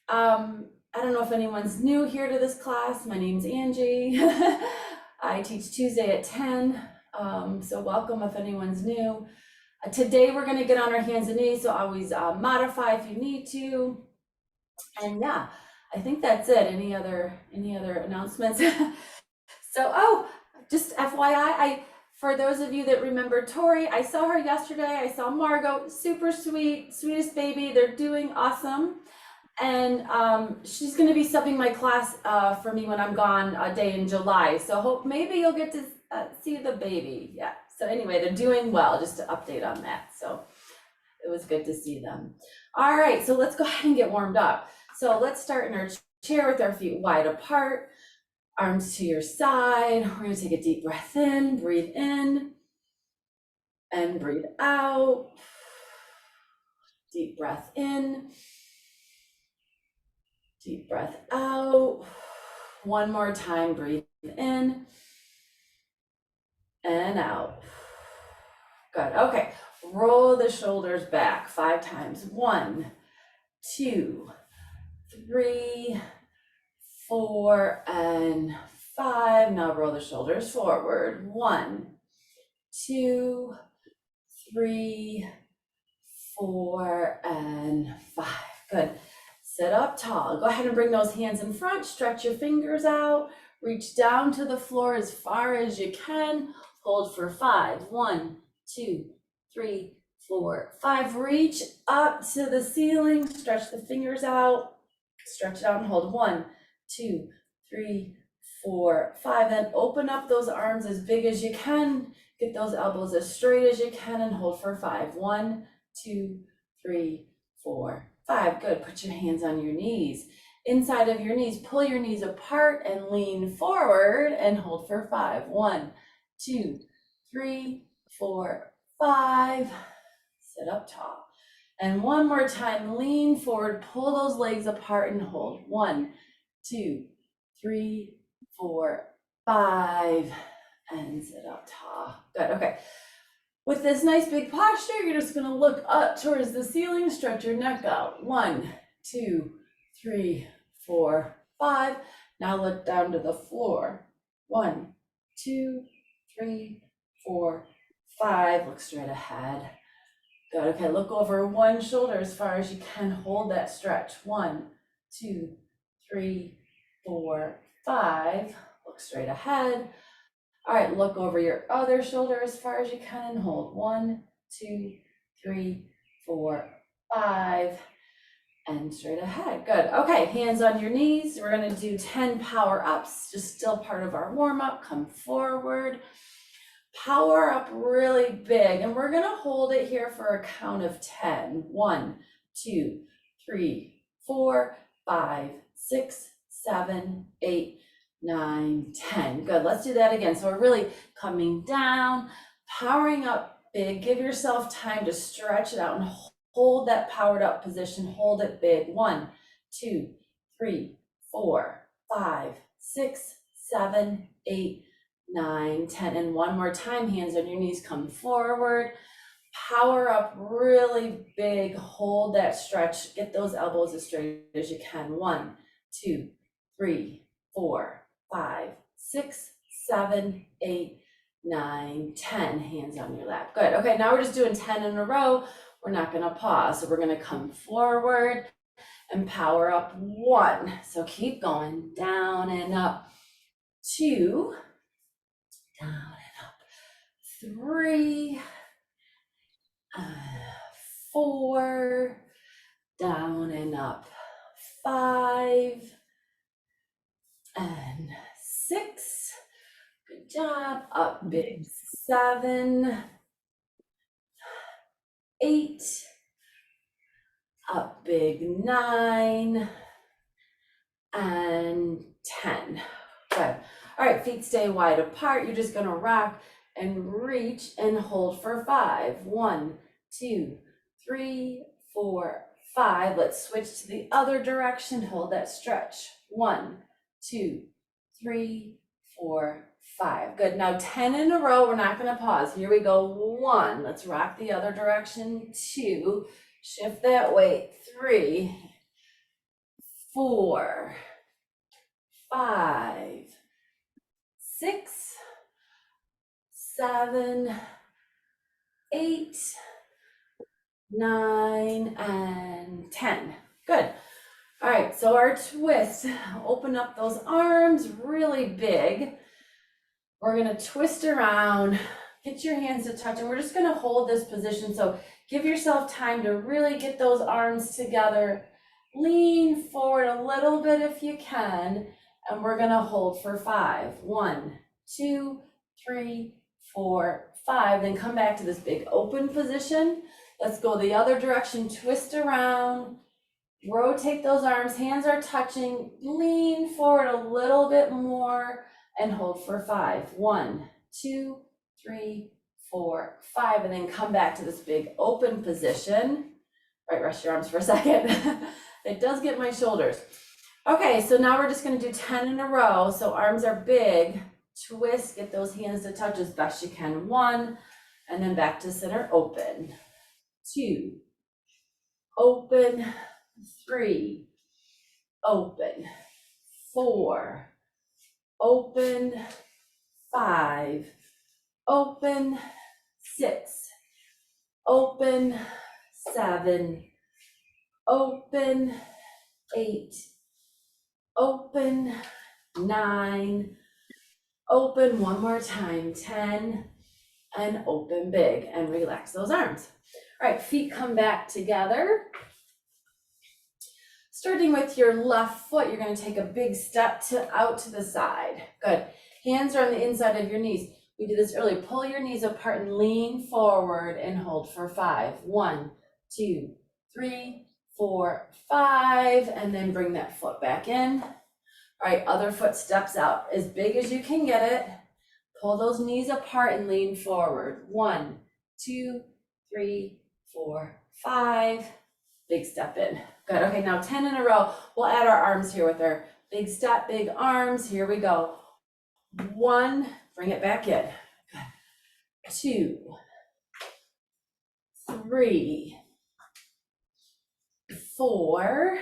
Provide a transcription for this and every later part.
I don't know if anyone's new here to this class. My name's Angie. I teach Tuesday at 10, so welcome if anyone's new. Today we're going to get on our hands and knees, so always modify if you need to. And yeah, I think that's it. Any other announcements? So, just FYI, for those of you that remember Tori, I saw her yesterday. I saw Margot, super sweet, sweetest baby. They're doing awesome. And she's going to be subbing my class for me when I'm gone a day in July. So hope maybe you'll get to see the baby. Yeah. So anyway, they're doing well, just to update on that. So it was good to see them. All right, so let's go ahead and get warmed up. So let's start in our chair with our feet wide apart, arms to your side. We're going to take a deep breath in, breathe in, and breathe out. Deep breath in. Deep breath out. One more time, breathe in and out. Good. Okay. Roll the shoulders back 5 times. 1, 2, 3, 4, and 5. Now roll the shoulders forward. 1, 2, 3, 4, and 5. Good. Sit up tall. Go ahead and bring those hands in front. Stretch your fingers out. Reach down to the floor as far as you can. Hold for 5. 1, 2, 3, 4, 5. Reach up to the ceiling. Stretch the fingers out. Stretch it out and hold. 1, 2, 3, 4, 5. Then open up those arms as big as you can. Get those elbows as straight as you can and hold for 5. 1, 2, 3, 4, 5. Good. Put your hands on your knees. Inside of your knees, pull your knees apart and lean forward and hold for 5. 1, 2, 3, 4, 5. Sit up tall. And one more time, lean forward, pull those legs apart and hold. 1, 2, 3, 4, 5. And sit up tall. Good. Okay. With this nice big posture, you're just going to look up towards the ceiling, stretch your neck out. 1, 2, 3, 4, 5. Now look down to the floor. 1, 2, 3, 4, 5. Look straight ahead. Good. Okay, look over one shoulder as far as you can. Hold that stretch. 1, 2, 3, 4, 5. Look straight ahead. All right, look over your other shoulder as far as you can and hold. 1, 2, 3, 4, 5, and straight ahead. Good. Okay, hands on your knees. We're going to do 10 power ups, just still part of our warm up. Come forward, power up really big, and we're going to hold it here for a count of 10. 1, 2, 3, 4, 5, 6, 7, 8, 9, 10. Good. Let's do that again. So we're really coming down, powering up big. Give yourself time to stretch it out and hold that powered up position. Hold it big. 1, 2, 3, 4, 5, 6, 7, 8, 9, 10. And one more time, hands on your knees, come forward. Power up really big. Hold that stretch. Get those elbows as straight as you can. 1, 2, 3, 4, 5, 6, 7, 8, 9, 10. Hands on your lap. Good. Okay, now we're just doing 10 in a row. We're not going to pause. So we're going to come forward and power up. 1. So keep going. Down and up. 2. Down and up. 3. 4. Down and up. 5. And 6. Good job. Up big. 7. 8. Up big. 9. And 10. Good. All right, feet stay wide apart. You're just going to rock and reach and hold for 5. 1, 2, 3, 4, 5. Let's switch to the other direction. Hold that stretch. 1, 2, 3, 4, 5. Good. Now 10 in a row. We're not going to pause. Here we go. 1. Let's rock the other direction. 2. Shift that weight. 3, 4, 5, 6, 7, 8, 9, and 10. Good. All right, so our twist, open up those arms really big. We're gonna twist around, get your hands to touch, and we're just gonna hold this position. So give yourself time to really get those arms together. Lean forward a little bit if you can, and we're gonna hold for 5. 1, 2, 3, 4, 5. Then come back to this big open position. Let's go the other direction, twist around, rotate those arms, hands are touching, lean forward a little bit more, and hold for 5. 1, 2, 3, 4, 5, and then come back to this big open position. Right, rest your arms for a second. It does get my shoulders. Okay, so now we're just gonna do 10 in a row. So arms are big, twist, get those hands to touch as best you can. 1, and then back to center, open. 2, open. 3, open. 4, open. 5, open. 6, open. 7, open. 8, open. 9, open. One more time. 10, and open big, and relax those arms. All right, feet come back together. Starting with your left foot, you're going to take a big step out to the side. Good. Hands are on the inside of your knees. We did this earlier. Pull your knees apart and lean forward and hold for 5. 1, 2, 3, 4, 5, and then bring that foot back in. All right, other foot steps out as big as you can get it. Pull those knees apart and lean forward. 1, 2, 3, 4, 5. Big step in. Good. Okay, now 10 in a row. We'll add our arms here with our big step, big arms. Here we go. 1, bring it back in. Good. 2, 3, 4,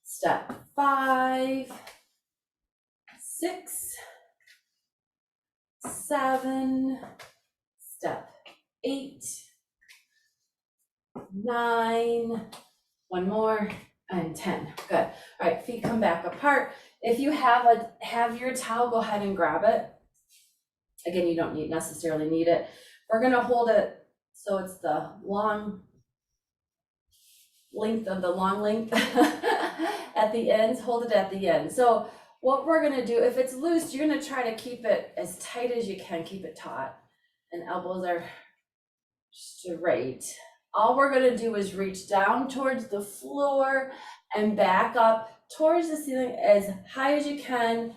step 5, 6, 7, step 8, 9, one more, and 10. Good. All right, feet come back apart. If you have your towel, go ahead and grab it. Again, you don't necessarily need it. We're gonna hold it so it's the long length of the long length at the ends. Hold it at the end. So what we're gonna do, if it's loose, you're gonna try to keep it as tight as you can. Keep it taut, and elbows are straight. All we're gonna do is reach down towards the floor and back up towards the ceiling as high as you can.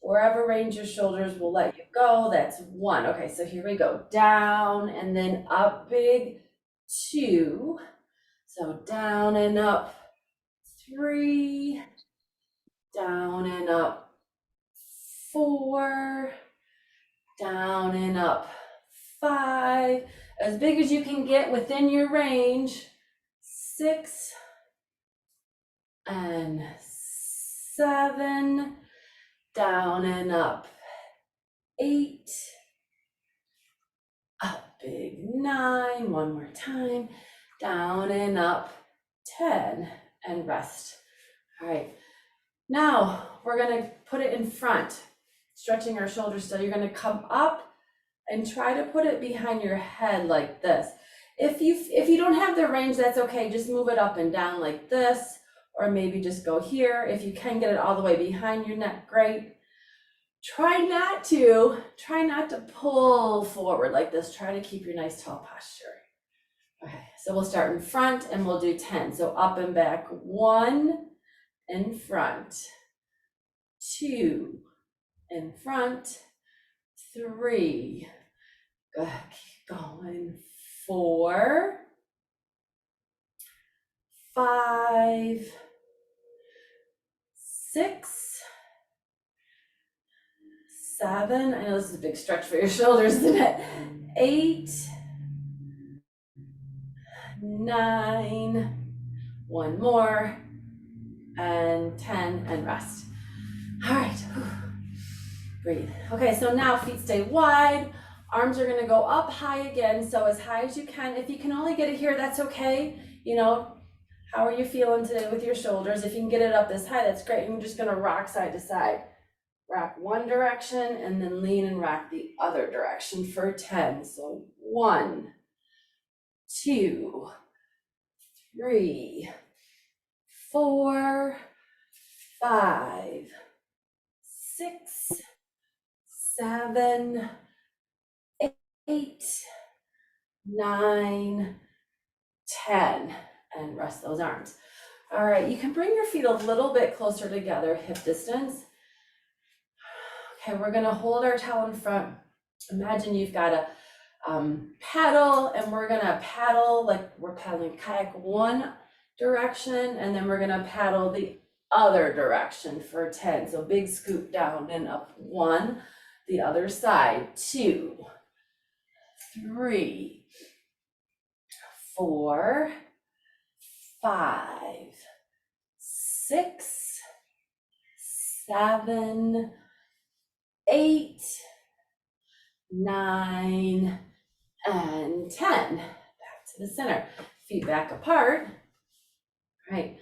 Wherever range your shoulders will let you go. That's 1. Okay, so here we go. Down and then up big. 2. So down and up. 3. Down and up. 4. Down and up. 5. As big as you can get within your range. 6 and 7. Down and up. 8. Up big. 9. One more time. Down and up. 10. And rest. All right. Now we're going to put it in front, stretching our shoulders still. You're going to come up and try to put it behind your head like this. If you don't have the range, that's okay. Just move it up and down like this, or maybe just go here. If you can get it all the way behind your neck, great. Try not to pull forward like this. Try to keep your nice tall posture. Okay, so we'll start in front and we'll do 10. So up and back. 1 in front. 2 in front. 3. Good. Keep going. 4. 5. 6. 7. I know this is a big stretch for your shoulders, isn't it? 8. 9. One more. And and 10, and rest. All right, breathe. Okay, so now feet stay wide, arms are gonna go up high again, so as high as you can. If you can only get it here, that's okay. You know, how are you feeling today with your shoulders? If you can get it up this high, that's great. You're just gonna rock side to side. Rock one direction and then lean and rock the other direction for 10. So 1, 2, 3, 4, 5, 6, 7, 8, 9, 10, and rest those arms. All right, you can bring your feet a little bit closer together, hip distance. Okay, we're gonna hold our towel in front. Imagine you've got a paddle, and we're gonna paddle like we're paddling kayak one direction, and then we're gonna paddle the other direction for 10. So big scoop down and up. 1, the other side. 2, 3, 4, 5, 6, 7, 8, 9, and 10. Back to the center. Feet back apart. All right.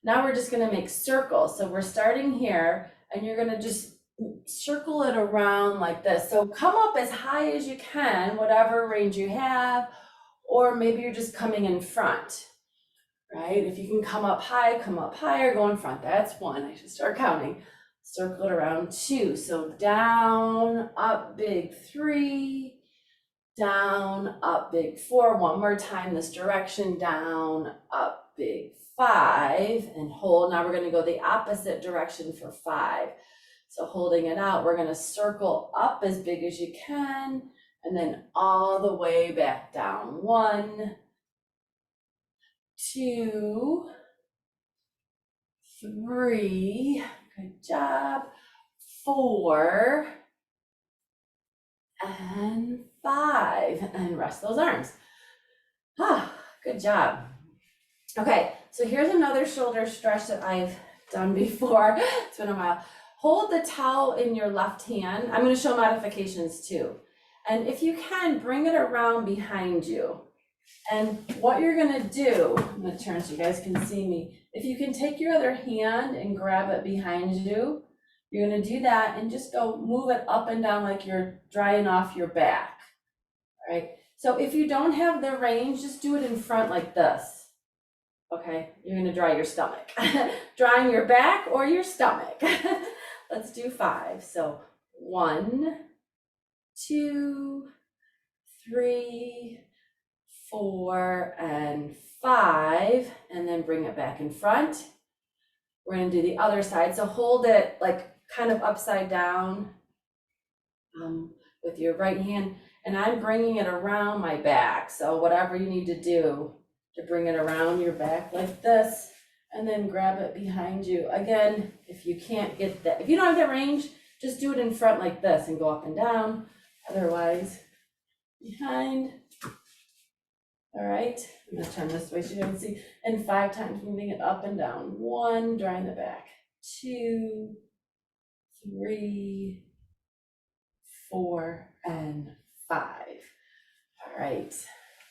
Now we're just going to make circles. So we're starting here, and you're going to just circle it around like this. So come up as high as you can, whatever range you have, or maybe you're just coming in front, right? If you can come up higher, go in front. That's 1. I should start counting. Circle it around. 2. So down, up, big. 3, down, up, big. 4. One more time this direction. Down, up, big. 5, and hold. Now we're going to go the opposite direction for 5. So holding it out, we're going to circle up as big as you can, and then all the way back down. 1, 2, 3, good job. 4, and 5, and rest those arms. Good job. Okay, so here's another shoulder stretch that I've done before. It's been a while. Hold the towel in your left hand. I'm going to show modifications too. And if you can, bring it around behind you. And what you're going to do, I'm going to turn so you guys can see me. If you can take your other hand and grab it behind you, you're going to do that and just go move it up and down like you're drying off your back. All right. So if you don't have the range, just do it in front like this. Okay, you're going to dry your stomach. Drying your back or your stomach. Let's do 5. So 1, 2, 3, 4, and 5, and then bring it back in front. We're going to do the other side. So hold it like kind of upside down with your right hand, and I'm bringing it around my back. So whatever you need to do to bring it around your back like this, and then grab it behind you. Again, if you can't get that, if you don't have that range, just do it in front like this and go up and down. Otherwise, behind. All right, I'm gonna turn this way so you can see. And 5 times, moving it up and down. 1, drawing the back. 2, 3, 4, and 5. All right,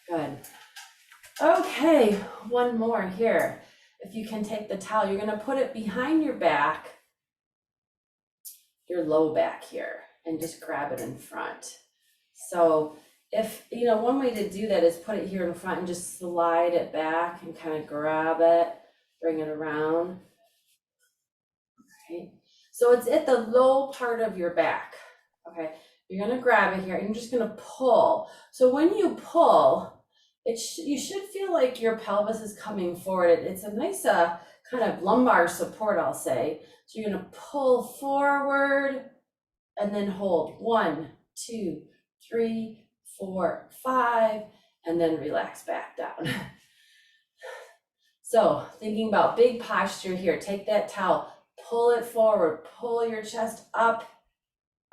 good. Okay, one more here. If you can take the towel, you're gonna put it behind your back, your low back here, and just grab it in front. So if, you know, one way to do that is put it here in front and just slide it back and kind of grab it, bring it around. Okay, so it's at the low part of your back. Okay, you're gonna grab it here and you're just gonna pull. So when you pull, you should feel like your pelvis is coming forward. It's a nice kind of lumbar support, I'll say. So you're gonna pull forward and then hold. 1, 2, 3, 4, 5, and then relax back down. So thinking about big posture here, take that towel, pull it forward, pull your chest up,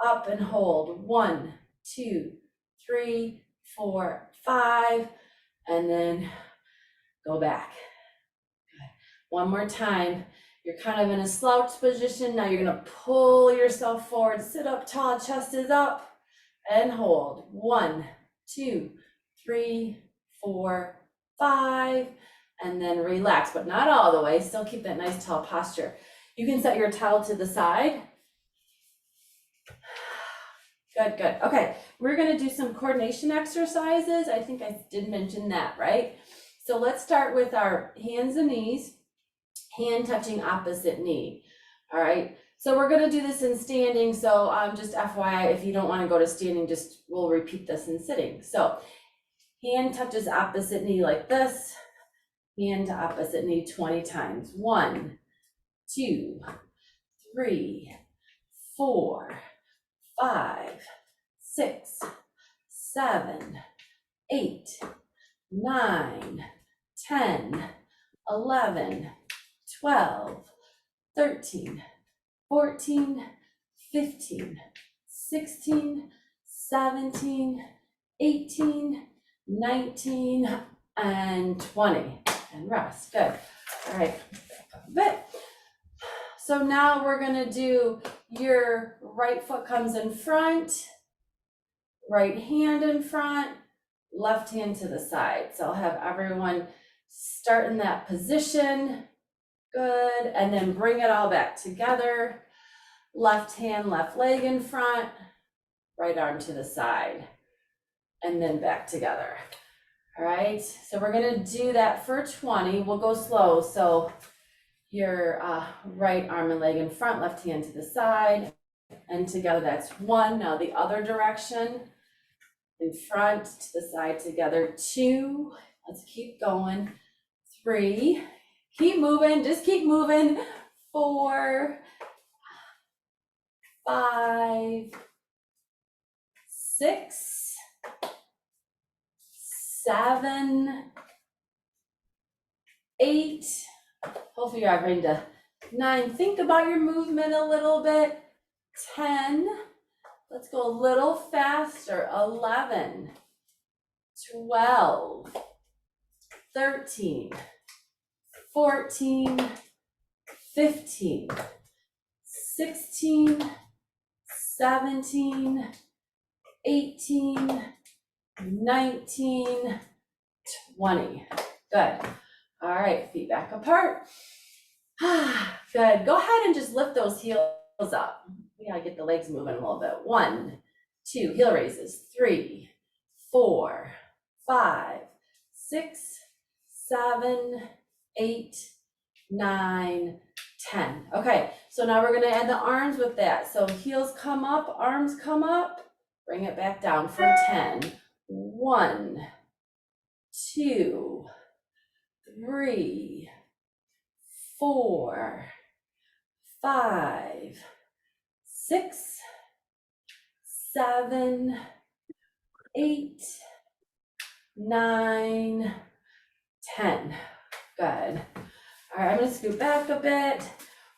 up and hold. 1, 2, 3, 4, 5, and then go back. Good. One more time. You're kind of in a slouch position. Now you're gonna pull yourself forward, sit up tall, chest is up, and hold. 1, 2, 3, 4, 5, and then relax, but not all the way. Still keep that nice tall posture. You can set your towel to the side. Good, good. Okay, we're gonna do some coordination exercises. I think I did mention that, right? So let's start with our hands and knees, hand touching opposite knee. All right, so we're gonna do this in standing. So just FYI, if you don't wanna go to standing, we'll repeat this in sitting. So hand touches opposite knee like this, hand to opposite knee 20 times. 1, 2, 3, 4, 5, 6, 7, 8, 9, 10, 11, 12, 13, 14, 15, 16, 17, 18, 19, and 20. And rest. Good. All right, back up a bit. So now we're gonna do your right foot comes in front, right hand in front, left hand to the side. So I'll have everyone start in that position. Good, and then bring it all back together. Left hand, left leg in front, right arm to the side, and then back together. All right, so we're gonna do that for 20. We'll go slow. So your right arm and leg in front, left hand to the side, and together that's 1. Now the other direction, in front to the side together, 2. Let's keep going. 3. Keep moving, just keep moving. 4, 5, 6, 7, 8. Hopefully you're ready to 9. Think about your movement a little bit. 10. Let's go a little faster. 11, 12, 13, 14, 15, 16, 17, 18, 19, 20. Good. All right, feet back apart. Good. Go ahead and just lift those heels up. We gotta get the legs moving a little bit. 1, 2, heel raises. 3, 4, 5, 6, 7, 8, 9, 10. Okay, so now we're gonna add the arms with that. So heels come up, arms come up, bring it back down for 10. 1, 2, 3, 4, 5, 6, 7, 8, 9, 10. Good. All right, I'm gonna scoot back a bit.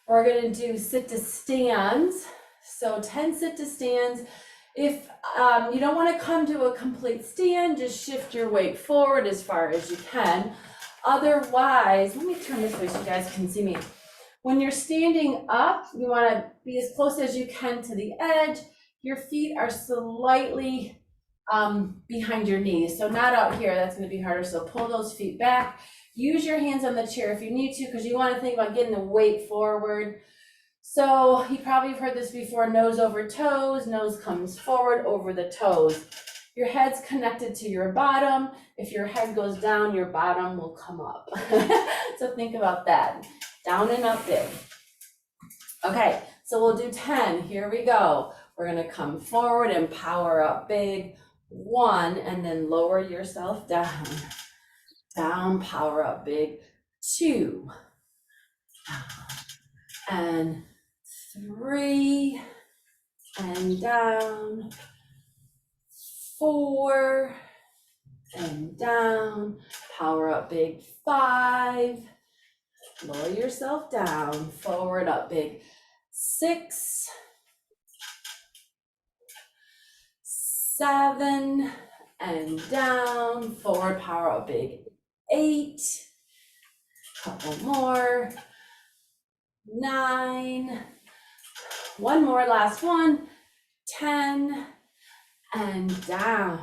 We're gonna do sit to stands. So 10 sit to stands. If you don't want to come to a complete stand, just shift your weight forward as far as you can. Otherwise, let me turn this way so you guys can see me. When you're standing up, you want to be as close as you can to the edge. Your feet are slightly behind your knees, so not out here. That's going to be harder. So pull those feet back. Use your hands on the chair if you need to, because you want to think about getting the weight forward. So you probably have heard this before, nose over toes, nose comes forward over the toes. Your head's connected to your bottom. If your head goes down, your bottom will come up. So think about that. Down and up big. Okay, so we'll do 10. Here we go. We're gonna come forward and power up big. 1, and then lower yourself down. Down, power up big. 2. And 3, and down. 4, and down. Power up big. 5. Lower yourself down. Forward up big. 6, 7, and down. Forward, power up big. 8. Couple more. 9, one more, last one, 10, and down.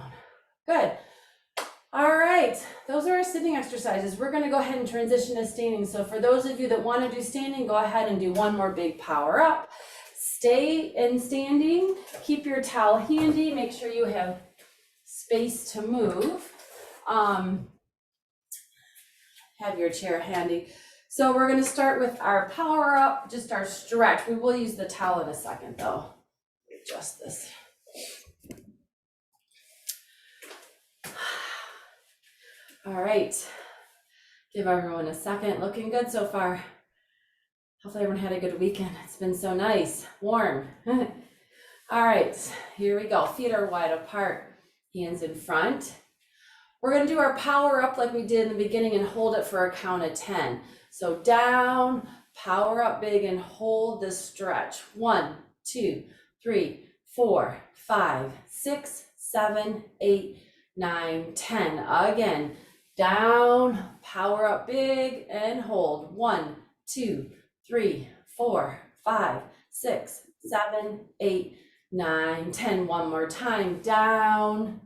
Good. All right, those are our sitting exercises. We're gonna go ahead and transition to standing. So for those of you that wanna do standing, go ahead and do one more big power up. Stay in standing, keep your towel handy, make sure you have space to move. Have your chair handy. So we're gonna start with our power up, just our stretch. We will use the towel in a second though. Adjust this. All right, give everyone a second. Looking good so far. Hopefully everyone had a good weekend. It's been so nice, warm. All right, here we go. Feet are wide apart, hands in front. We're gonna do our power up like we did in the beginning and hold it for a count of 10. So down, power up big and hold this stretch. 1, 2, 3, 4, 5, 6, 7, 8, 9, 10. Again, down, power up big and hold. 1, 2, 3, 4, 5, 6, 7, 8, 9, 10. One more time, down,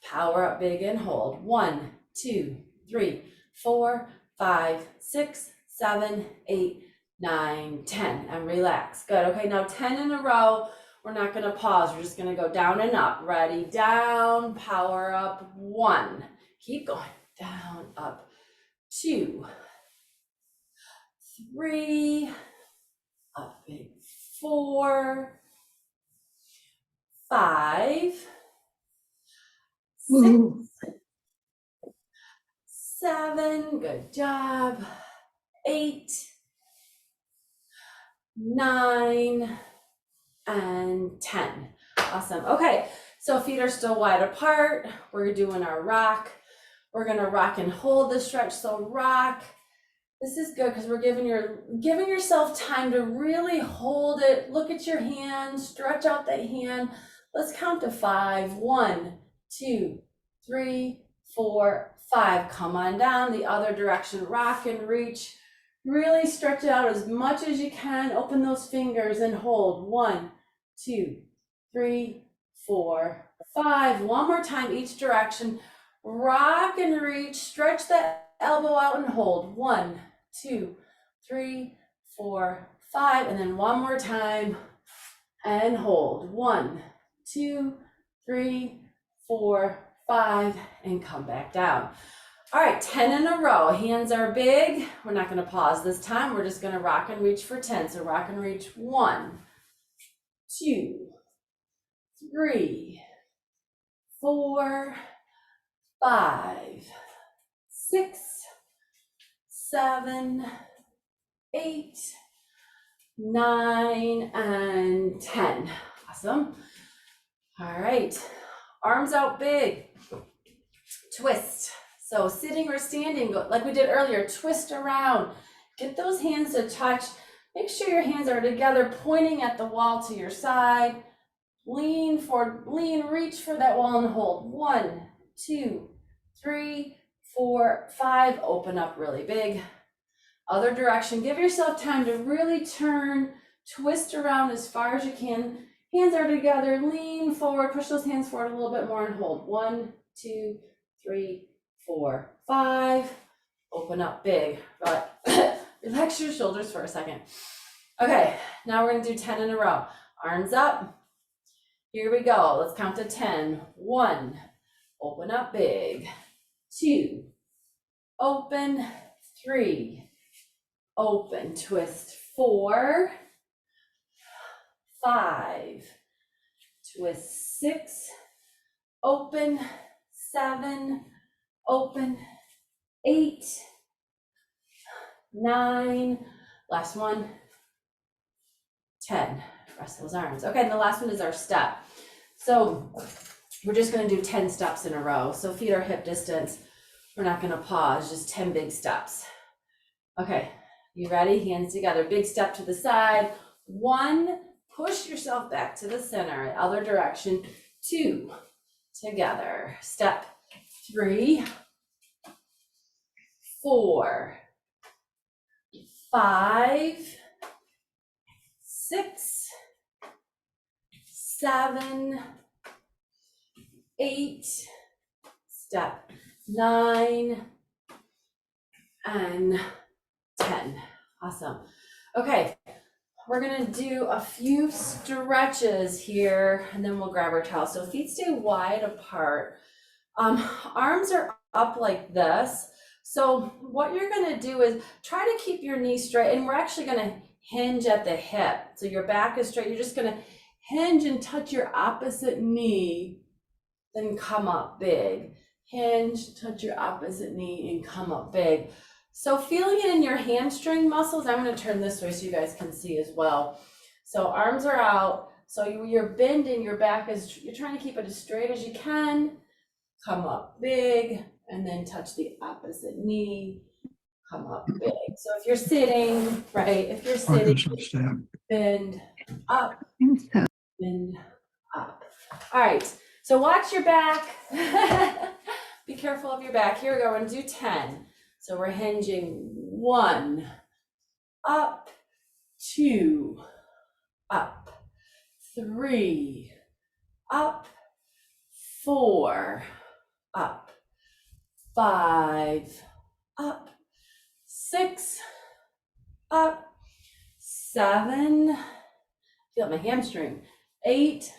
power up big and hold. 1, 2, 3, 4, 5, 6, 7, 8, 9, 10. And relax. Good. Okay, now 10 in a row. We're not going to pause. We're just going to go down and up. Ready? Down, power up. 1. Keep going. Down, up. 2, 3, up big. 4, 5, 6, 7, good job. 8, 9, and 10. Awesome. Okay, so feet are still wide apart. We're doing our rock. We're gonna rock and hold the stretch. So rock. This is good because we're giving yourself time to really hold it. Look at your hand, stretch out that hand. Let's count to 5. 1, 2, 3, 4, 5. Come on down the other direction. Rock and reach. Really stretch it out as much as you can. Open those fingers and hold. 1, 2, 3, 4, 5. One more time, each direction. Rock and reach. Stretch that elbow out and hold. 1, 2, 3, 4, 5. And then one more time and hold. 1, 2, 3, 4, 5, and come back down. All right, 10 in a row. Hands are big. We're not going to pause this time. We're just going to rock and reach for 10. So rock and reach. 1, 2, 3, 4, 5, 6, 7, 8, 9, and 10. Awesome. All right, arms out big. Twist. So sitting or standing, like we did earlier, twist around. Get those hands to touch. Make sure your hands are together, pointing at the wall to your side. Lean forward, reach for that wall and hold. 1, 2, 3, 4, 5. Open up really big. Other direction. Give yourself time to really turn, twist around as far as you can. Hands are together. Lean forward. Push those hands forward a little bit more and hold. 1, 2, 3, 4, 5. Open up big. But relax your shoulders for a second. Okay, now we're going to do 10 in a row. Arms up. Here we go. Let's count to 10. 1. Open up big. 2. Open. 3. Open. Twist. 4. 5. Twist. 6. Open. 7. Open. 8. 9. Last one. 10. Rest those arms. Okay, and the last one is our step. So we're just going to do 10 steps in a row. So feet are hip distance. We're not going to pause, just 10 big steps. Okay, you ready? Hands together. Big step to the side. 1, push yourself back to the center. Other direction. 2, together. Step. 3, 4, 5, 6, 7, 8, step 9, and 10. Awesome. Okay, we're gonna do a few stretches here, and then we'll grab our towel. So feet stay wide apart. Arms are up like this. So what you're gonna do is try to keep your knee straight, and we're actually gonna hinge at the hip. So your back is straight. You're just gonna hinge and touch your opposite knee, then come up big. Hinge, touch your opposite knee, and come up big. So feeling it in your hamstring muscles, I'm gonna turn this way so you guys can see as well. So arms are out. So you're bending, your back is, you're trying to keep it as straight as you can. Come up big, and then touch the opposite knee, come up big. So if you're sitting, right, if you're sitting, bend up, bend up. All right, so watch your back. Be careful of your back. Here we go, we're gonna do 10. So we're hinging 1, up, 2, up, 3, up, 4, up, 5, up, 6, up, 7, feel my hamstring, 8,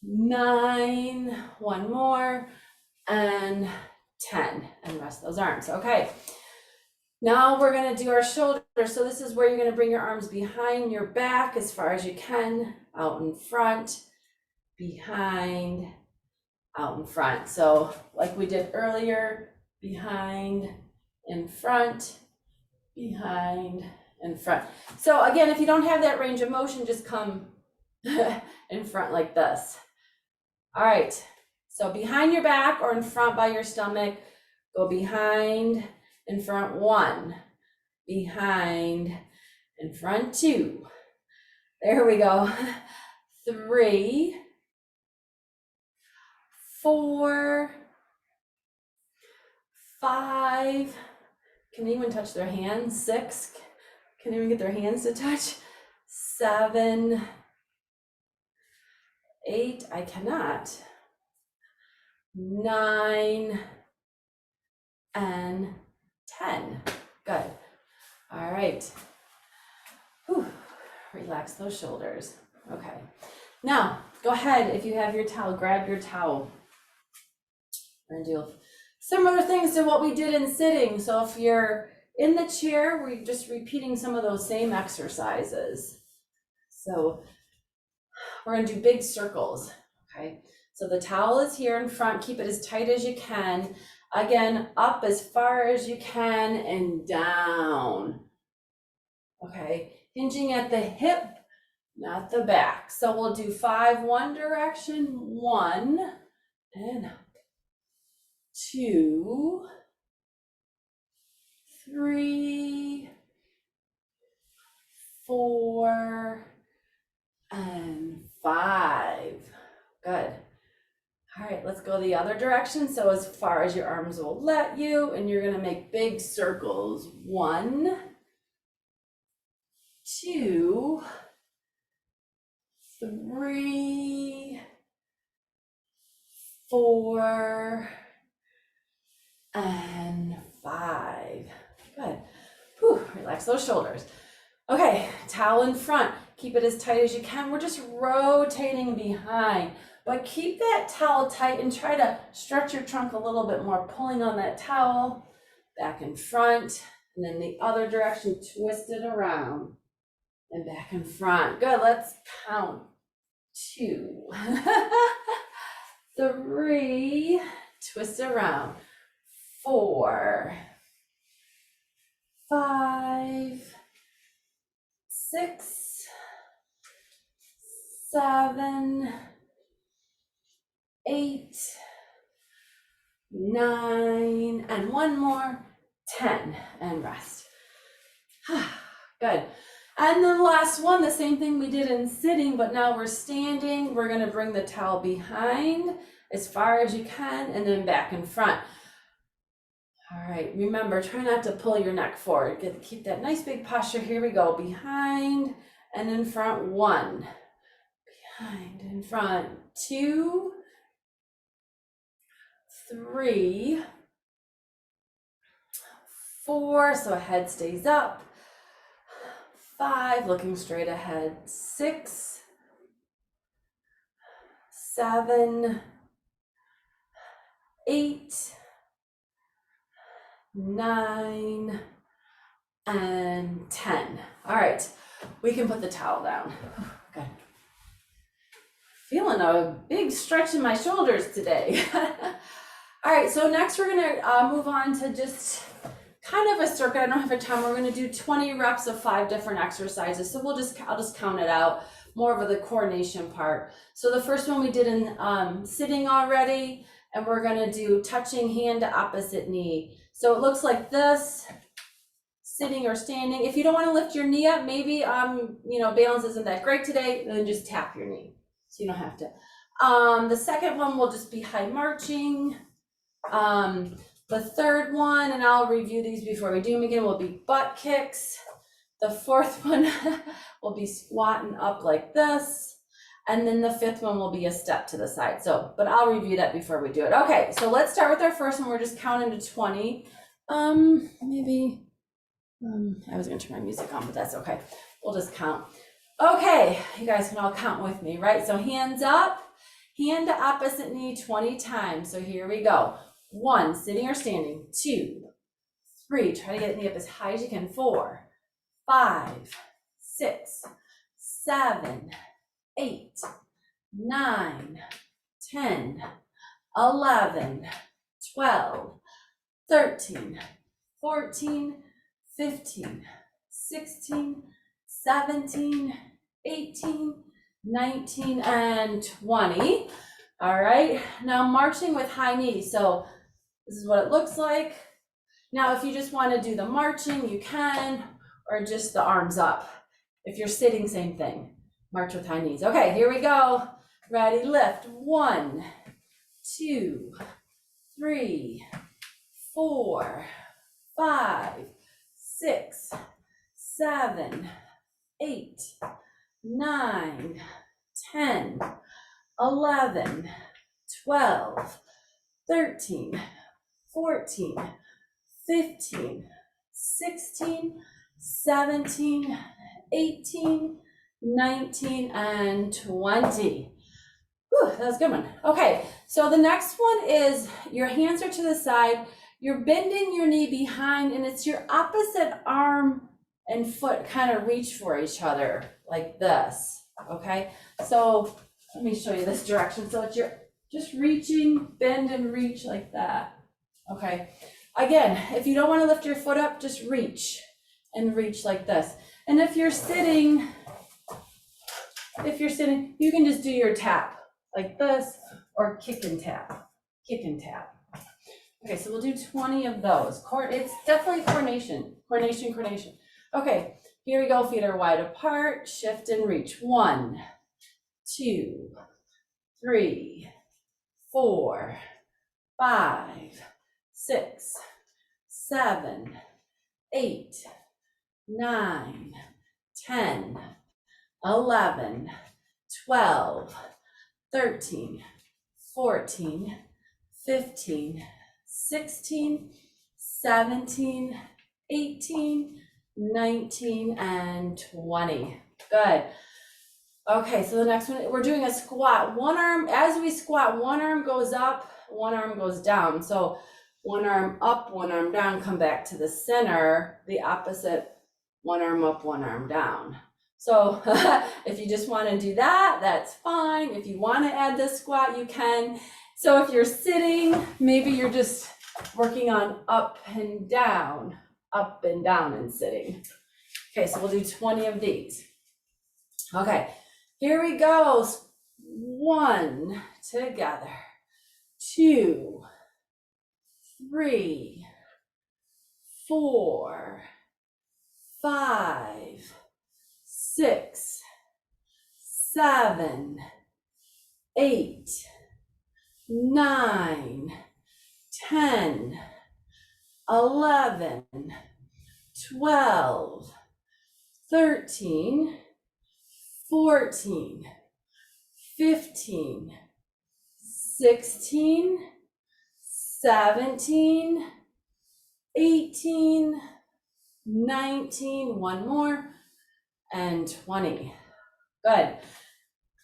9, one more, and 10, and rest those arms. Okay, now we're gonna do our shoulders. So this is where you're gonna bring your arms behind your back as far as you can, out in front, behind, out in front. So like we did earlier, behind, in front, behind, in front. So again, if you don't have that range of motion, just come in front like this. All right, so behind your back or in front by your stomach, go behind, in front 1, behind, in front 2. There we go. 3, 4, 5, can even touch their hands. 6, can even get their hands to touch. 7, 8, I cannot. 9, and 10. Good. All right. Whew. Relax those shoulders. Okay. Now, go ahead, if you have your towel, grab your towel. We're gonna do similar things to what we did in sitting. So if you're in the chair, we're just repeating some of those same exercises. So we're gonna do big circles, okay? So the towel is here in front, keep it as tight as you can. Again, up as far as you can and down, okay? Hinging at the hip, not the back. So we'll do 5 one direction, 1, and up. 2, 3, 4, and 5. Good. All right, let's go the other direction. So as far as your arms will let you, and you're gonna make big circles. 1, 2, 3, 4, and 5. Good. Whew, relax those shoulders. Okay, towel in front. Keep it as tight as you can. We're just rotating behind, but keep that towel tight and try to stretch your trunk a little bit more, pulling on that towel, back in front, and then the other direction, twist it around and back in front. Good, let's count. 2, 3, twist around. 4, 5, 6, 7, 8, 9, and one more, 10, and rest. Good. And then last one, the same thing we did in sitting, but now we're standing. We're gonna bring the towel behind as far as you can and then back in front. All right, remember, try not to pull your neck forward. Keep that nice big posture. Here we go. Behind and in front, 1. Behind, in front, 2, 3, 4, so head stays up. 5, looking straight ahead. 6, 7, 8, 9, and 10. All right, we can put the towel down. Okay. Feeling a big stretch in my shoulders today. All right, so next we're gonna move on to just kind of a circuit. I don't have a time. We're gonna do 20 reps of 5 different exercises. So I'll just count it out, more of the coordination part. So the first one we did in sitting already, and we're gonna do touching hand to opposite knee. So it looks like this, sitting or standing. If you don't wanna lift your knee up, maybe balance isn't that great today, then just tap your knee. So you don't have to. The second one will just be high marching. The third one, and I'll review these before we do them again, will be butt kicks. The fourth one will be squatting up like this. And then the fifth one will be a step to the side. So, but I'll review that before we do it. Okay, so let's start with our first one. We're just counting to 20. I was gonna turn my music on, but that's okay. We'll just count. Okay, you guys can all count with me, right? So hands up, hand to opposite knee 20 times. So here we go. 1, sitting or standing. 2, 3, try to get the knee up as high as you can. 4, 5, 6, 7, 8, 9, 10, 11, 12, 13, 14, 15, 16, 17, 18, 19, and 20. All right, now marching with high knees. So this is what it looks like. Now, if you just want to do the marching, you can, or just the arms up. If you're sitting, same thing. March with high knees. Okay, here we go. Ready, lift. 1, 2, 3, 4, 5, 6, 7, 8, 9, 10, 11, 12, 13, 14, 15, 16, 17, 18, 19, and 20. Whew, that was a good one. Okay, so the next one is your hands are to the side. You're bending your knee behind, and it's your opposite arm and foot kind of reach for each other like this. Okay, so let me show you this direction. So it's you're just reaching, bend and reach like that. Okay, again, if you don't want to lift your foot up, just reach and reach like this. And if you're sitting, you can just do your tap like this, or kick and tap, kick and tap. Okay, so we'll do 20 of those. It's definitely coordination. Okay, here we go. Feet are wide apart. Shift and reach. 1, 2, 3, 4, 5, 6, 7, 8, 9, 10, 11, 12, 13, 14, 15, 16, 17, 18, 19, and 20. Good. Okay, so the next one, we're doing a squat. One arm, as we squat, one arm goes up, one arm goes down. So one arm up, one arm down, come back to the center, the opposite, one arm up, one arm down. So if you just want to do that, that's fine. If you want to add this squat, you can. So if you're sitting, maybe you're just working on up and down and sitting. Okay, so we'll do 20 of these. Okay, here we go. 1 together, 2, 3, 4, 5, 6, 7, 8, 9, 10, 11, 12, 13, 14, 15, 16, 17, 18, 19, one more, and 20. Good.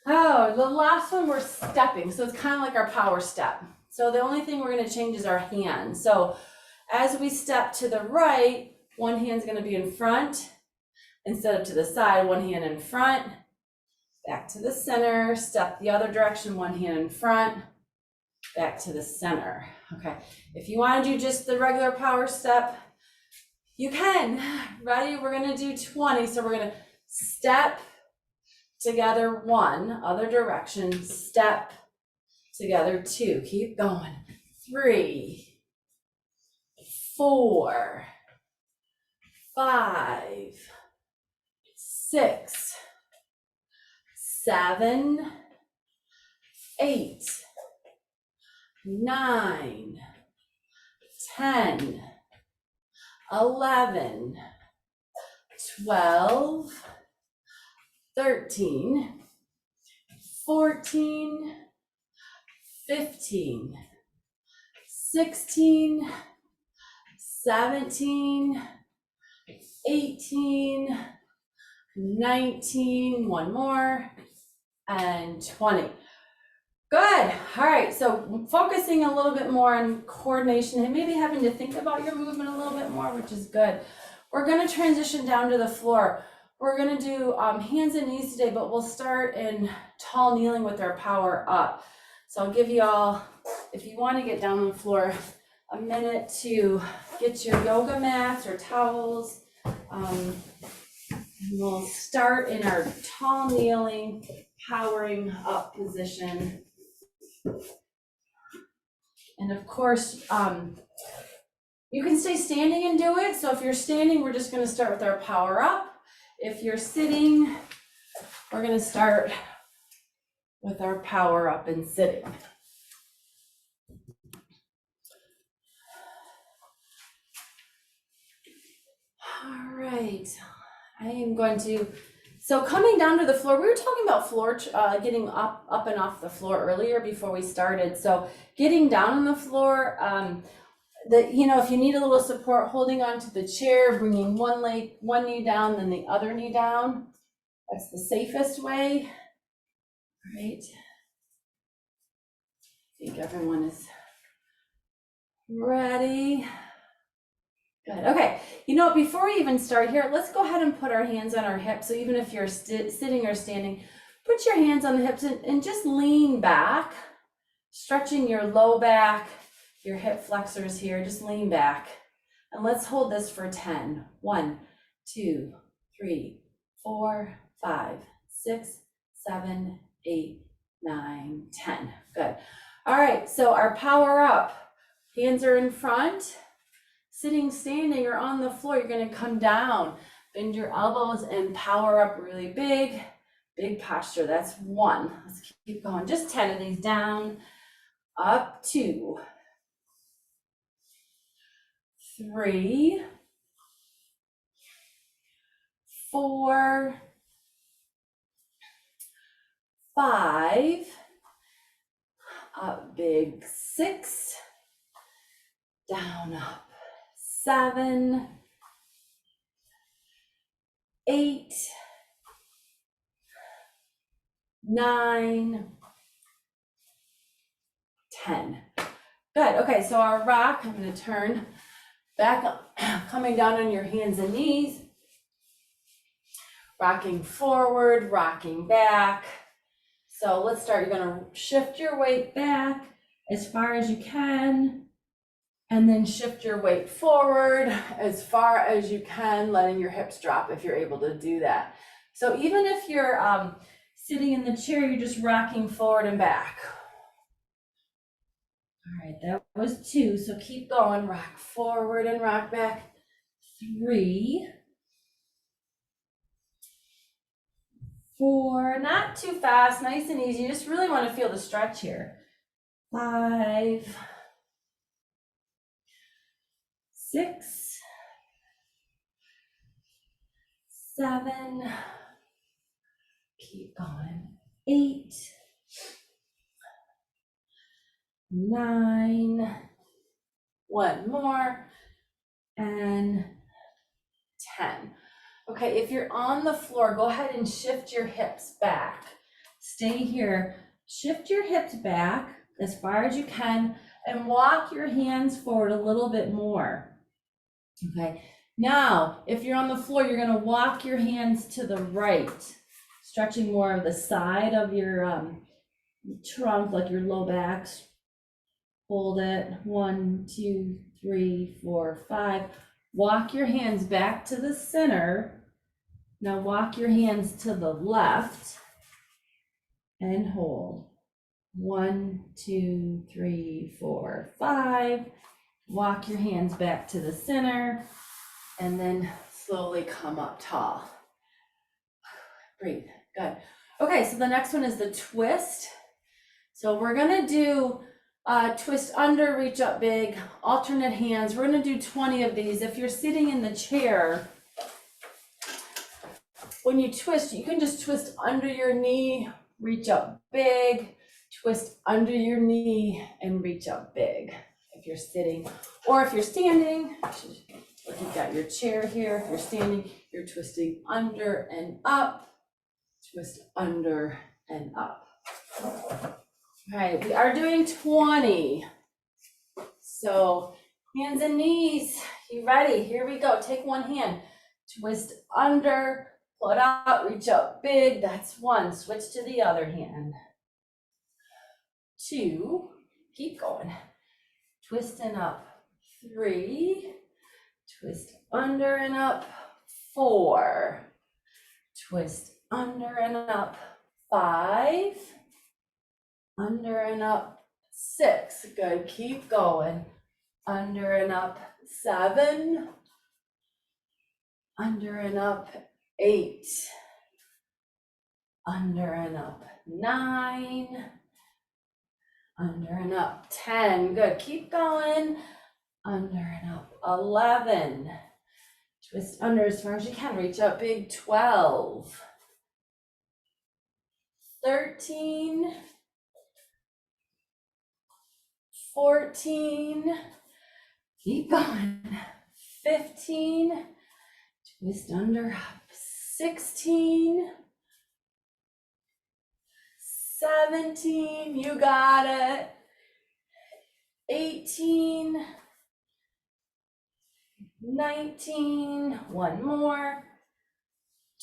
Oh, the last one we're stepping, so it's kind of like our power step. So the only thing we're going to change is our hand. So as we step to the right, one hand's going to be in front instead of to the side, one hand in front, back to the center, step the other direction, one hand in front, back to the center. Okay, if you want to do just the regular power step, you can. Ready? We're going to do 20. So we're going to step together, one, other direction, step together, two, keep going, 3, 4, 5, 6, 7, 8, 9, 10, 11, 12, 13, 14, 15, 16, 17, 18, 19, one more, and 20. Good. All right, so focusing a little bit more on coordination and maybe having to think about your movement a little bit more, which is good. We're going to transition down to the floor. We're going to do hands and knees today, but we'll start in tall kneeling with our power up. So I'll give you all, if you want to get down on the floor, a minute to get your yoga mats or towels. And we'll start in our tall kneeling, powering up position. And of course, you can stay standing and do it. So if you're standing, we're just going to start with our power up. If you're sitting, we're going to start with our power up and sitting. All right, I am going to, so coming down to the floor, we were talking about floor, getting up and off the floor earlier before we started. So getting down on the floor, if you need a little support, holding onto the chair, bringing one knee down, then the other knee down. That's the safest way. All right. I think everyone is ready. Good. Okay. Before we even start here, let's go ahead and put our hands on our hips. So even if you're sitting or standing, put your hands on the hips and just lean back, stretching your low back, your hip flexors here. Just lean back. And let's hold this for 10. 1, 2, 3, 4, 5, 6, 7, 8, 9, 10. Good. All right. So our power up. Hands are in front. Sitting, standing, or on the floor, you're going to come down, bend your elbows, and power up really big posture. That's 1. Let's keep going. Just 10 of these down. Up 2, 3, 4, 5. Up big 6. Down up 7, 8, 9, 10. Good. Okay, so our rock, I'm going to turn back up, coming down on your hands and knees, rocking forward, rocking back. So let's start. You're going to shift your weight back as far as you can. And then shift your weight forward as far as you can, letting your hips drop if you're able to do that. So even if you're sitting in the chair, you're just rocking forward and back. All right, that was 2. So keep going. Rock forward and rock back. 3, 4, not too fast, nice and easy. You just really want to feel the stretch here. 5, 6, 7, keep going, 8, 9, one more, and 10. Okay, if you're on the floor, go ahead and shift your hips back. Stay here, shift your hips back as far as you can, and walk your hands forward a little bit more. Okay, now, if you're on the floor, you're gonna walk your hands to the right, stretching more of the side of your trunk, like your low back. Hold it, 1, 2, 3, 4, 5. Walk your hands back to the center. Now walk your hands to the left and hold. 1, 2, 3, 4, 5. Walk your hands back to the center and then slowly come up tall. Breathe, good. Okay, so the next one is the twist. So we're gonna do twist under, reach up big, alternate hands. We're gonna do 20 of these. If you're sitting in the chair, when you twist, you can just twist under your knee, reach up big, twist under your knee and reach up big. If you're sitting, or if you're standing, if you've got your chair here, if you're standing, you're twisting under and up, twist under and up. All right, we are doing 20. So hands and knees, you ready? Here we go. Take one hand, twist under, pull it out, reach up big. That's 1. Switch to the other hand. 2, keep going. Twist and up. 3, twist under and up. 4, twist under and up. 5, under and up. 6, good, keep going. Under and up. 7, under and up. 8, under and up. 9, under and up. 10, good, keep going. Under and up. 11, twist under as far as you can, reach up big. 12, 13, 14, keep going. 15, twist under up. 16, 17, you got it. 18, 19, one more.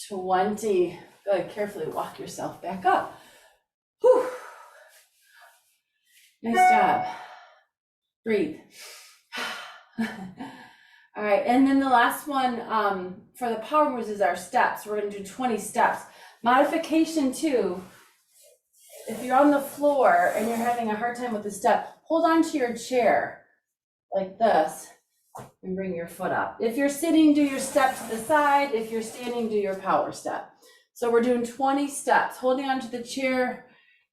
20, good, carefully walk yourself back up. Whew. Nice job. Breathe. All right, and then the last one for the power moves is our steps. We're gonna do 20 steps. Modification 2, if you're on the floor and you're having a hard time with the step, hold on to your chair like this and bring your foot up. If you're sitting, do your step to the side. If you're standing, do your power step. So we're doing 20 steps, holding onto the chair,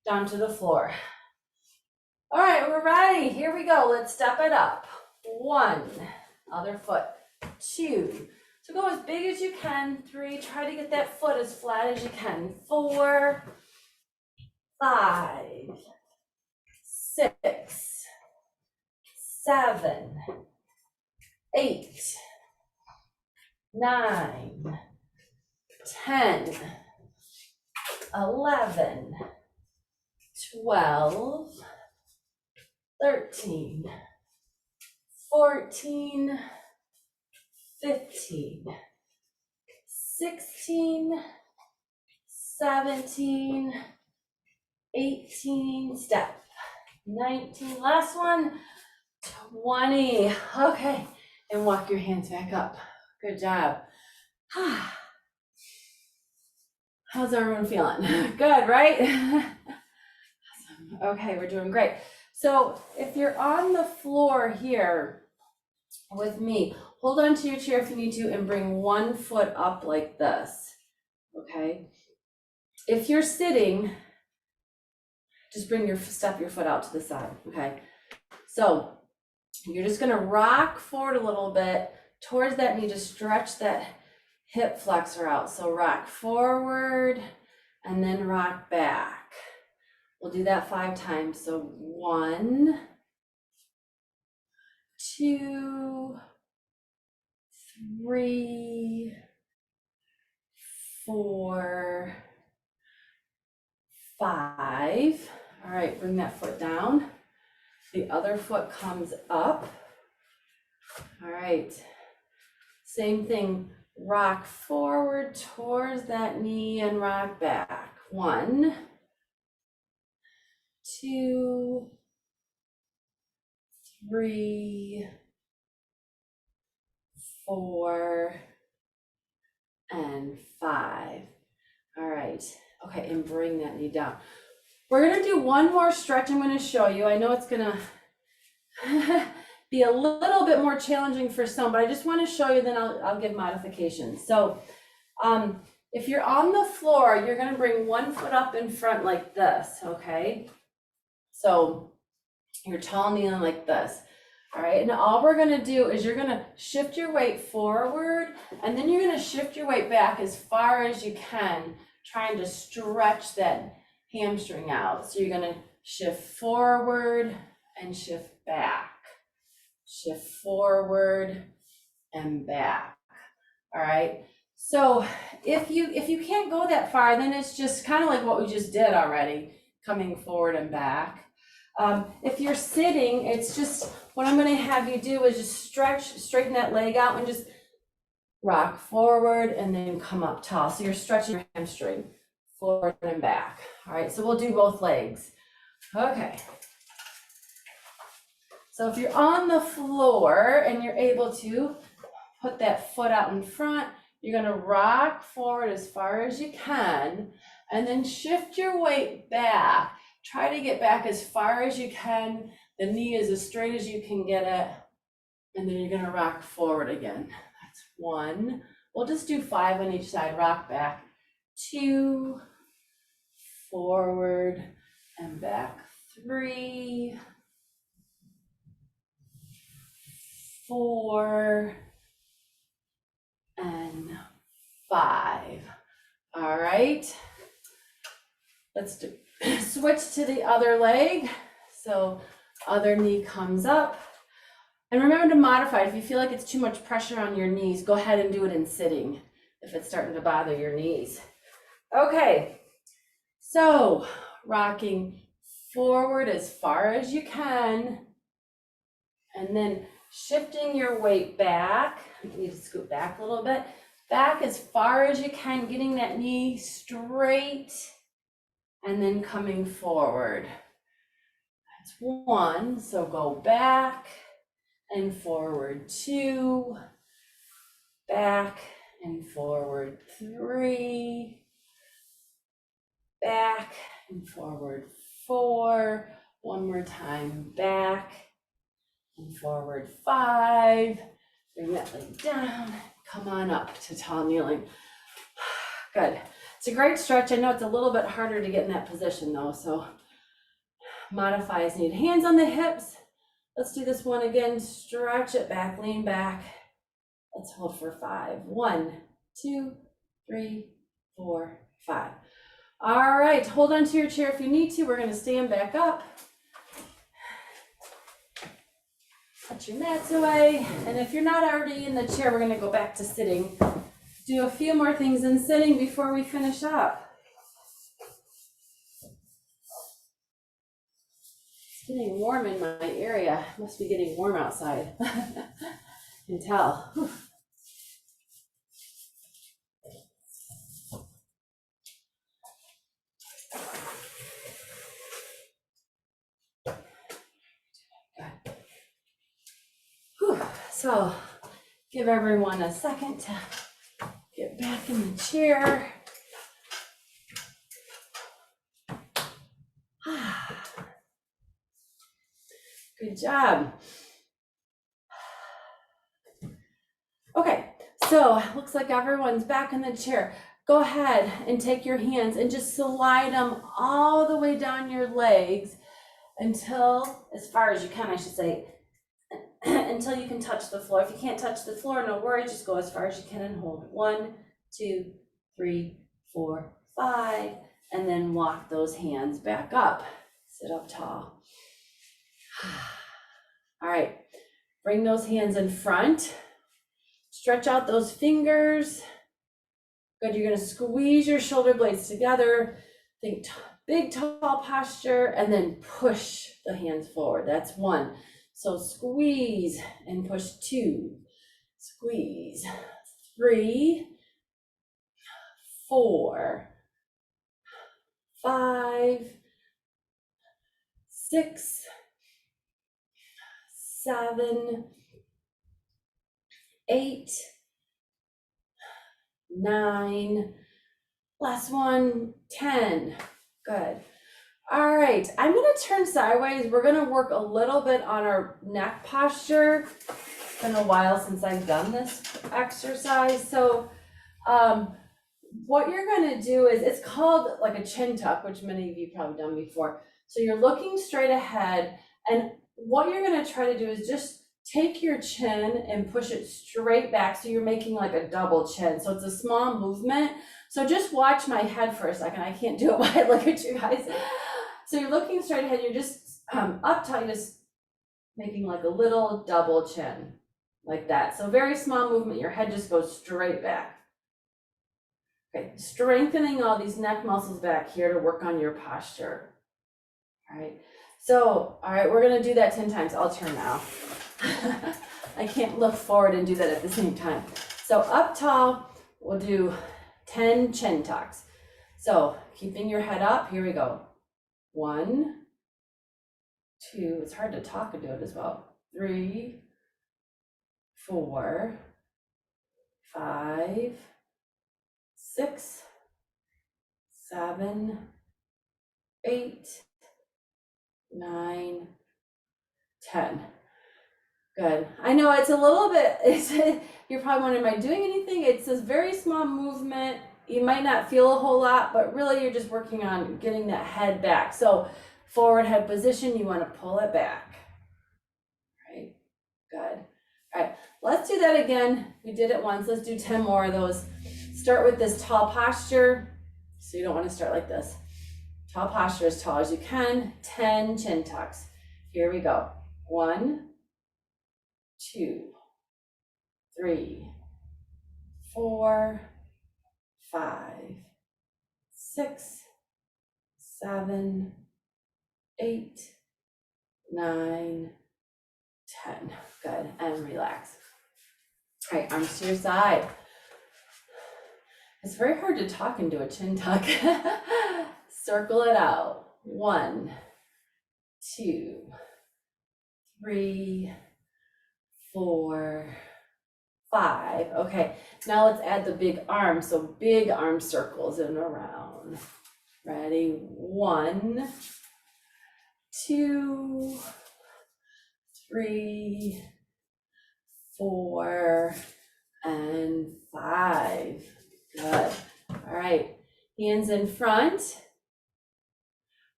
down to the floor. All right, we're ready. Here we go. Let's step it up. 1, other foot. 2, so go as big as you can. 3, try to get that foot as flat as you can. 4, 5, 6, 7, 8, 9, 10, 11, 12, 13, 14, 15, 16, 17, 18, step, 19, last one, 20. Okay, and walk your hands back up. Good job. How's everyone feeling? Good, right? Awesome. Okay, we're doing great. So if you're on the floor here with me, hold on to your chair if you need to and bring one foot up like this, okay? If you're sitting, just bring step your foot out to the side, okay? So You're just gonna rock forward a little bit towards that knee to stretch that hip flexor out. So rock forward and then rock back. We'll do that 5 times. So 1, 2, 3, 4, 5. All right, bring that foot down. The other foot comes up. All right, same thing. Rock forward towards that knee and rock back. 1, 2, 3, 4, and 5. All right, okay, and bring that knee down. We're gonna do one more stretch I'm gonna show you. I know it's gonna be a little bit more challenging for some, but I just wanna show you, then I'll give modifications. So if you're on the floor, you're gonna bring one foot up in front like this, okay? So you're tall kneeling like this. All right, and all we're gonna do is you're gonna shift your weight forward, and then you're gonna shift your weight back as far as you can, trying to stretch that hamstring out. So you're gonna shift forward and shift back. Shift forward and back. All right, so if you can't go that far, then it's just kind of like what we just did already, coming forward and back. If you're sitting, it's just, what I'm gonna have you do is just straighten that leg out and just rock forward and then come up tall. So you're stretching your hamstring forward and back. All right, so we'll do both legs. Okay. So if you're on the floor and you're able to put that foot out in front, you're gonna rock forward as far as you can, and then shift your weight back. Try to get back as far as you can. The knee is as straight as you can get it. And then you're gonna rock forward again. That's 1. We'll just do 5 on each side. Rock back. 2, forward and back. 3, 4, and 5. All right. Let's do switch to the other leg. So other knee comes up. And remember to modify it. If you feel like it's too much pressure on your knees, go ahead and do it in sitting if it's starting to bother your knees. Okay, so rocking forward as far as you can, and then shifting your weight back. You need to scoot back a little bit. Back as far as you can, getting that knee straight, and then coming forward. That's 1, so go back and forward. 2, back and forward. 3, back and forward. 4, one more time, back and forward. 5, bring that leg down, come on up to tall kneeling. Good. It's a great stretch. I know it's a little bit harder to get in that position though, so modify as needed. Hands on the hips. Let's do this one again. Stretch it back, lean back. Let's hold for 5. 1, 2, 3, 4, 5. All right, hold on to your chair if you need to. We're gonna stand back up. Put your mats away. And if you're not already in the chair, we're gonna go back to sitting. Do a few more things in sitting before we finish up. It's getting warm in my area. It must be getting warm outside. I can tell. So give everyone a second to get back in the chair. Good job. Okay, so looks like everyone's back in the chair. Go ahead and take your hands and just slide them all the way down your legs until, as far as you can, I should say, until you can touch the floor. If you can't touch the floor, no worries, just go as far as you can and hold. 1, 2, 3, 4, 5, and then walk those hands back up. Sit up tall. All right, bring those hands in front. Stretch out those fingers. Good, you're gonna squeeze your shoulder blades together. Think big, tall posture, and then push the hands forward. That's 1. So squeeze and push 2. Squeeze. 3, 4, 5, 6, 7, 8, 9, last one, 10. Good. All right, I'm gonna turn sideways. We're gonna work a little bit on our neck posture. It's been a while since I've done this exercise. So what you're gonna do is, it's called like a chin tuck, which many of you probably done before. So you're looking straight ahead, and what you're gonna try to do is just take your chin and push it straight back, so you're making like a double chin. So it's a small movement. So just watch my head for a second. I can't do it while I look at you guys. So you're looking straight ahead, you're just up tight, just making like a little double chin, like that. So very small movement, your head just goes straight back. Okay, strengthening all these neck muscles back here to work on your posture. All right, so, all right, we're gonna do that 10 times. I'll turn now. I can't look forward and do that at the same time. So up tall, we'll do 10 chin tucks. So keeping your head up, here we go. 1, 2, it's hard to talk and do it as well. 3, 4, 5, 6, 7, 8, 9, 10. Good. I know it's a little bit, you're probably wondering, am I doing anything? It's this very small movement. You might not feel a whole lot, but really you're just working on getting that head back. So forward head position, you want to pull it back. All right, good. All right, let's do that again. We did it once. Let's do 10 more of those. Start with this tall posture. So you don't want to start like this. Tall posture as tall as you can. 10 chin tucks. Here we go. 1, 2, 3, 4, 5, 6, 7, 8, 9, 10. Good, and relax. All right, arms to your side. It's very hard to talk and do a chin tuck. Circle it out. 1, 2, 3, 4, 5. Okay, now let's add the big arm. So big arm circles and around. Ready? 1, 2, 3, 4, and 5. Good. All right, hands in front.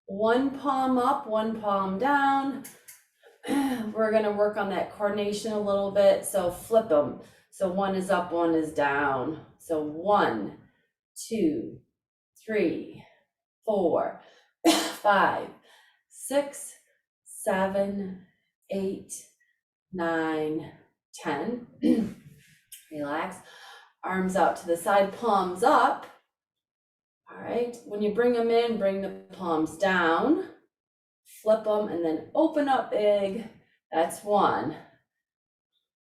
One palm up, one palm down. We're gonna work on that coordination a little bit. So flip them. So one is up, one is down. So 1, 2, 3, 4, 5, 6, 7, 8, 9, 10. Relax. Arms out to the side, palms up. All right, when you bring them in, bring the palms down, flip them, and then open up big. That's 1.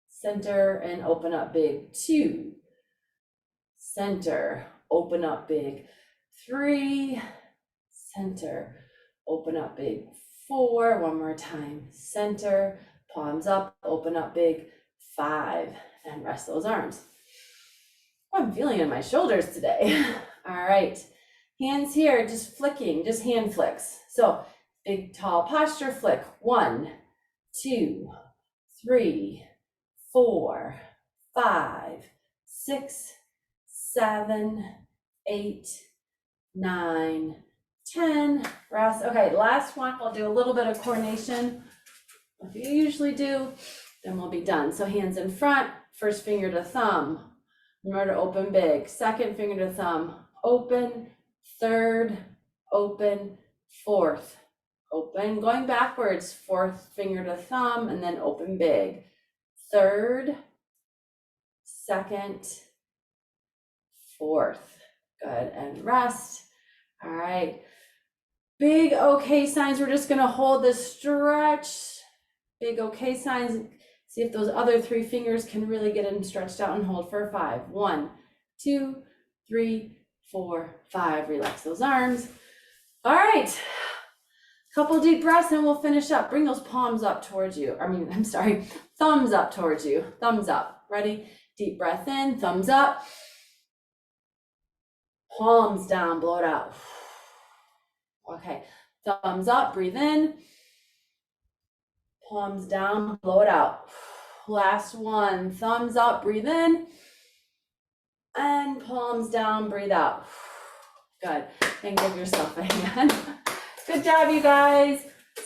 Center and open up big. 2. Center, open up big. 3. Center, open up big. 4. One more time. Center, palms up, open up big. 5. And rest those arms. Oh, I'm feeling in my shoulders today. All right, hands here, just flicking, just hand flicks. So big, tall posture, flick. 1, 2, 3, 4, 5, 6, 7, 8, 9, 10. Rest. Okay, last one. We'll do a little bit of coordination, like you usually do. Then we'll be done. So hands in front, first finger to thumb. Remember to open big. Second finger to thumb, open. Third, open. Fourth, open. Going backwards, fourth finger to thumb, and then open big. Third, second, fourth. Good, and rest. All right. Big okay signs. We're just gonna hold this stretch. Big okay signs. See if those other three fingers can really get them stretched out and hold for 5. 1, 2, 3, 4, 5. Relax those arms. All right. Couple deep breaths and we'll finish up. Bring those palms up towards you. Thumbs up towards you. Thumbs up. Ready? Deep breath in, thumbs up. Palms down, blow it out. Okay, thumbs up, breathe in. Palms down, blow it out. Last one, thumbs up, breathe in. And palms down, breathe out. Good, and give yourself a hand. Good job, you guys.